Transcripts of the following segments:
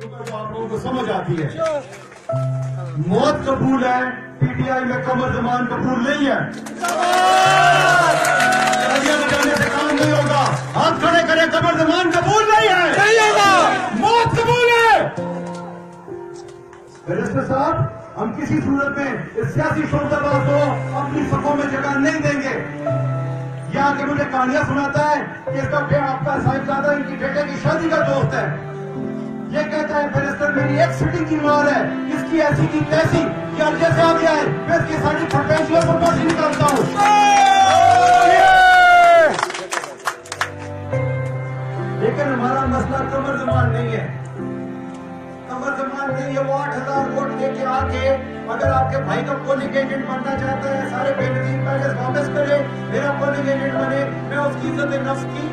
तो आप लोगों को समझ आती है। मौत कबूल है, पीटीआई में कमर जमान कबूल नहीं है। तालियां बजाने से काम नहीं होगा। हाथ खड़े करें, कमर जमान कबूल नहीं है, नहीं होगा, मौत कबूल है। बैरिस्टर साहब, हम किसी सूरत में इस सियासी शोरतबाज को अपनी सफों में जगह नहीं देंगे। यहाँ के मुझे कहानियां सुनाता है कि इसका आपका साहिबजादा इनकी बेटे की शादी का दोस्त है। ये कहता है बैरिस्टर मेरी एक सिटिंग की मार है, इसकी ऐसी की तैसी, कि जैसे आ गया है मैं इसकी सारी पोटेंशियल को बाहर निकालता हूँ। लेकिन हमारा मसला कमर जमान नहीं है, कमर जमान नहीं है। वो 8,000 वोट लेके आके अगर आपके भाई का पोलिंग एजेंट बनना चाहता है, सारे बेनजीर पैकेज वापस करे, मेरा पोलिंग एजेंट बने, मैं उसकी इज्जत नफ्स की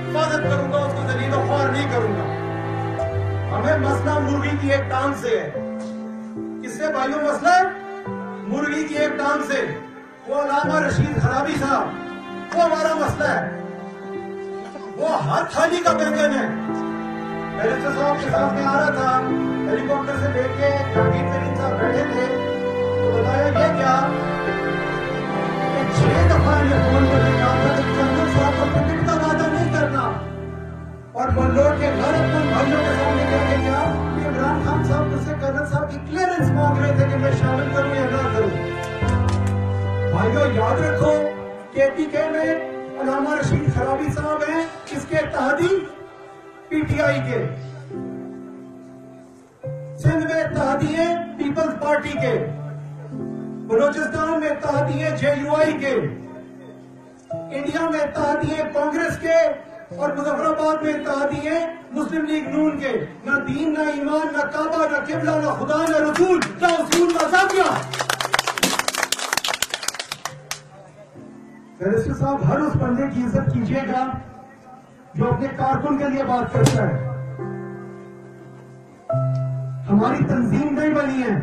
हिफाजत करूंगा, उसको जलील और ख्वार नहीं करूंगा। हमें मसला मुर्गी की एक टांग से है। किससे भाइयों मसला? मुर्गी की एक टांग से। वो अल्लामा रशीद खराबी साहब, वो हमारा मसला है। वो हर थाली का बैंगन है। बैरिस्टर साहब के सामने आ रहा था, हेलीकॉप्टर से लेके जहांगीर तरीन साहब बैठे थे, तो बताया ये क्या, 6 दफा ने फोन करके कहा था कि चंदन साहब को टिकट का वादा नहीं करना, और बल्लोर के घर अपने भाइयों के सामने कहते क्या कि इमरान खान साहब मुझसे कर्नल साहब की क्लियरेंस मांग रहे थे कि मैं शामिल करूं या ना करूं। भाइयों याद रखो, केपीके में अल्लामा रशीद खराबी साहब हैं, किसके इत्तेहादी? पीटीआई के। सिंध में इत्तेहादी है पीपल्स पार्टी के, बलोचिस्तान में इत्तेहादी है जेयूआई के, इंडिया में इत्तेहादी है कांग्रेस के, और मुजफ्फराबाद में इत्तेहादी है मुस्लिम लीग नून के। ना दीन, ना ईमान, ना काबा, ना किबला, ना खुदा, ना रसूल, ना उसूल, ना जातिया। बैरिस्टर साहब, हर उस बंदे की इज्जत कीजिएगा जो अपने कारकुन के लिए बात करता है। हमारी तंजीम नहीं बनी है।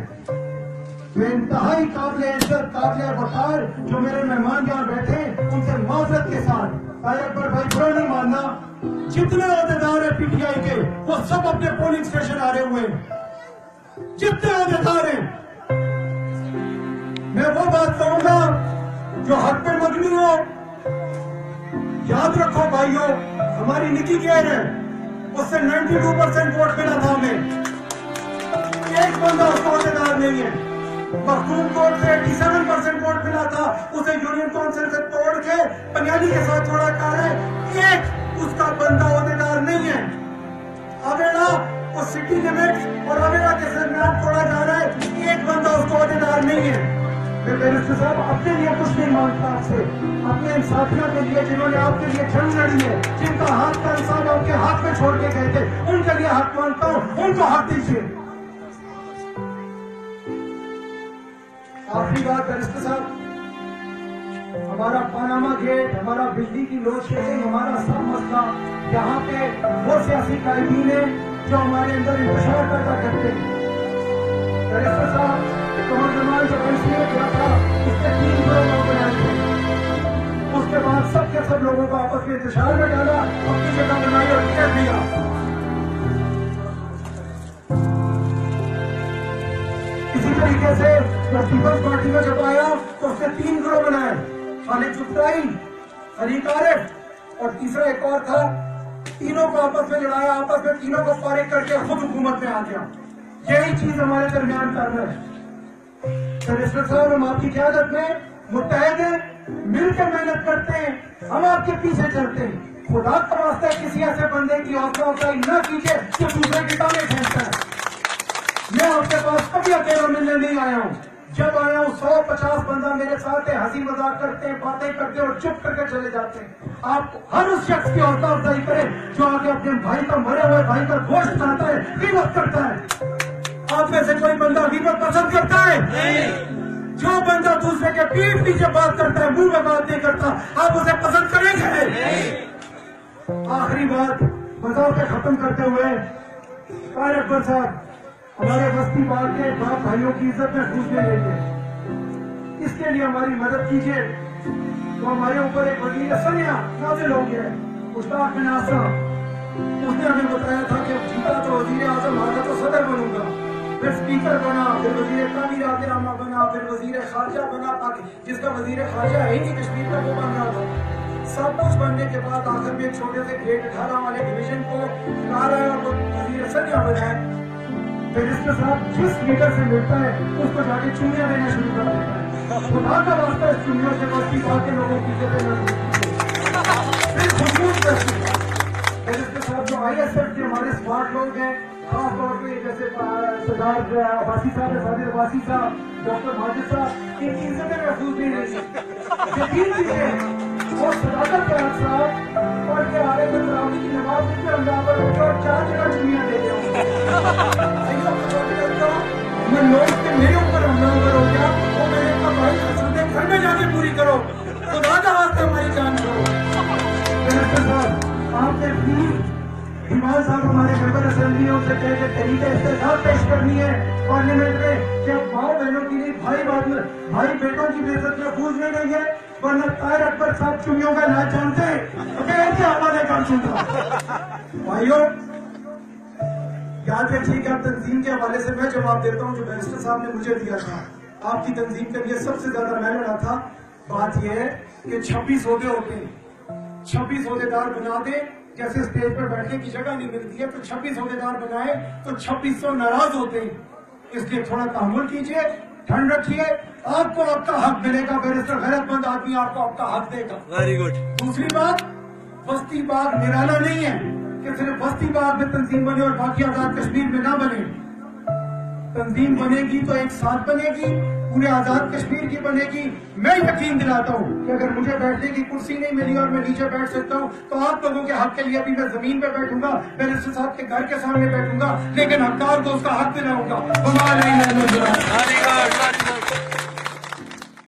मैं इंतहाई काबिल इज्जत, काबिल वकार जो मेरे मेहमान यहाँ बैठे, उनसे माजरत के साथ पर भाई बुरा नहीं मानना, जितने अहदेदार है पीटीआई के वो सब अपने पोलिंग स्टेशन आ रहे हुए हैं। जितने अहदेदार हैं, मैं वो बात कहूंगा जो हक पे मबनी हो। याद रखो भाइयों, हमारी निकी केयर है, उससे 92% वोट मिला था हमें। एक बंदा उसका अहदेदार नहीं है। मखदूम कोर्ट से 87% वोट मिला था, उसे यूनियन काउंसिल से तोड़ के पंजाबी के साथ जोड़ा जा रहा है। एक उसका बंदा अहदेदार नहीं है। अवेड़ा वो सिटी लिमिट और अवेड़ा के दरमियान तोड़ा जा रहा है, एक बंदा उसको अहदेदार नहीं है। मैं बैरिस्टर साहब अपने लिए कुछ नहीं मांगता आपसे, अपने इन साथियों के लिए जिन्होंने आपके लिए जंग लड़ी है, जिनका हाथ का इंसान आपके हाथ में छोड़ के गए थे, उनके लिए हक मांगता हूँ, उनको हक दीजिए। आखिरी बात बैरिस्टर साहब, हमारा पनामा गेट, हमारा बिजली की लोड शेडिंग, हमारा सब मसला, यहाँ पे वो सियासी कायदीन है जो हमारे अंदर इंतशार पैदा करते हैं। बैरिस्टर साहब, कमर जमान जब इसलिए किया था, उसके 3 ग्रोह बनाए थे, उसके बाद सबके सब लोगों को आपस में इंतशार में डाला, अपनी जगह बनाई और टिकट दिया। इसी तरीके से जब पीपल्स पार्टी में जब आया तो उसने 3 ग्रोह बनाए, खालिद चुगताई, अलीक आरिफ और तीसरा एक और था। तीनों को आपस में लड़ाया, आपस में तीनों को फारिग करके खुद हुकूमत में आ गया। यही चीज हमारे दरमियान कर रहे हैं। बैरिस्टर साहब, हम आपकी क़यादत में मुत्तहद हैं, मिलकर मेहनत करते हैं, हम आपके पीछे चलते हैं। खुदा का वास्ता है किसी ऐसे बंदे की हौसला अफजाई न कीजिए जो दूसरे की टांगें खींचता है। मैं आपके पास कभी अकेला मिलने नहीं आया हूँ। जब आया हूँ 150 बंदा मेरे साथ है, हंसी मजाक करते हैं, बातें करते हैं और चुप करके चले जाते हैं। आप हर उस शख्स की हौसला अफजाई करें जो आके अपने भाई का, मरे हुए भाई का गोश्त खाता है, गिबत करता है। आप में से कोई बंदा गिबत पसंद करता है? नहीं। जो बंदा दूसरे के पीठ पीछे बात करता है, मुंह में बात नहीं करता, आप उसे पसंद करेंगे? नहीं। आखिरी बात मजाक खत्म करते हुए, तारिक अकबर साहब, हमारे बस्ती बाग के बाप भाइयों की इज्जत में घुसने लेंगे, इसके लिए हमारी मदद कीजिए। तो हमारे ऊपर एक वकील सनिया नाजिल हो गया, मुश्ताक बिन आसम, उसने हमें बताया था कि जीता तो वजीर आजम, हारा तो फिर स्पीकर बना, फिर वजीर तामीरात आमा बना, फिर वजीर खारजा बना, जिसका वजीर खारजा है ही नहीं कश्मीर का, वो बन रहा था। सब कुछ बनने के बाद आखिर में एक छोटे से ग्रेड 18 वाले डिवीजन को ला रहा है और वो वजीर सरिया बना है। बैरिस्टर साहब जिस लीडर से मिलता है उसको जाके चुनिया देना शुरू कर देता है। खुदा का वास्ता इस चुनियों से बस्ती के लोगों की बैरिस्टर साहब जो ISF के हमारे स्मार्ट लोग हैं, खास तौर पे जैसे सरदार अब्बासी साहब, सादिर अब्बासी साहब, डॉक्टर माजिद साहब, इनकी इज्जतें महफूज नहीं रही। यकीन कीजिए और सदाकत के साहब पढ़ के आ रहे थे तरावी की नमाज में अंदावर होकर और 4 जगह चुनियां दे रहे मैं लोग के मेरे ऊपर हमलावर हो गया, वो मैंने कहा भाई सुनते घर में जाके पूरी करो, खुदा का वास्ते हमारी जान करो। बैरिस्टर साहब आपने इमाम साहब हमारे मेंबर असेंबली उनसे कह के तरीके इस्तेमाल पेश करनी है पार्लियामेंट में कि अब माँ बहनों की नहीं भाई बेटों की बेइज्जत महफूज नहीं रही है, वरना ताहिर अकबर साहब चुनियों का इलाज जानते हमारे काम सुनता। भाइयों याद रखिए कि आप तंजीम के हवाले से मैं जवाब देता हूँ जो बैरिस्टर साहब ने मुझे दिया था। आपकी तंजीम के लिए सबसे ज्यादा मैं लड़ा था। बात यह है कि 26 ओहदे होते हैं, 26 ओहदेदार बना दे, जैसे स्टेज पर बैठने की जगह नहीं मिलती है तो 26 ओहदेदार बनाए तो 2600 नाराज होते हैं। इसलिए थोड़ा तहम्मुल कीजिए, ठंड रखिए, आपको आपका हक मिलेगा। बैरिस्टर गैरतमंद आदमी आपको आपका हक देगा। Very good. दूसरी बात, बस्ती बाग निराला नहीं है कि सिर्फ बस्ती बाग में तंजीम बने और बाकी आजाद कश्मीर में ना बने। तंजीम बनेगी तो एक साथ बनेगी, पूरे आजाद कश्मीर की बनेगी। मैं यकीन दिलाता हूँ कि अगर मुझे बैठने की कुर्सी नहीं मिली और मैं नीचे बैठ सकता हूँ तो आप लोगों के हक के लिए अभी मैं जमीन पे बैठूंगा, बैरिस्टर साहब के घर के सामने बैठूंगा, लेकिन हकदार को उसका हक दिलाऊंगा।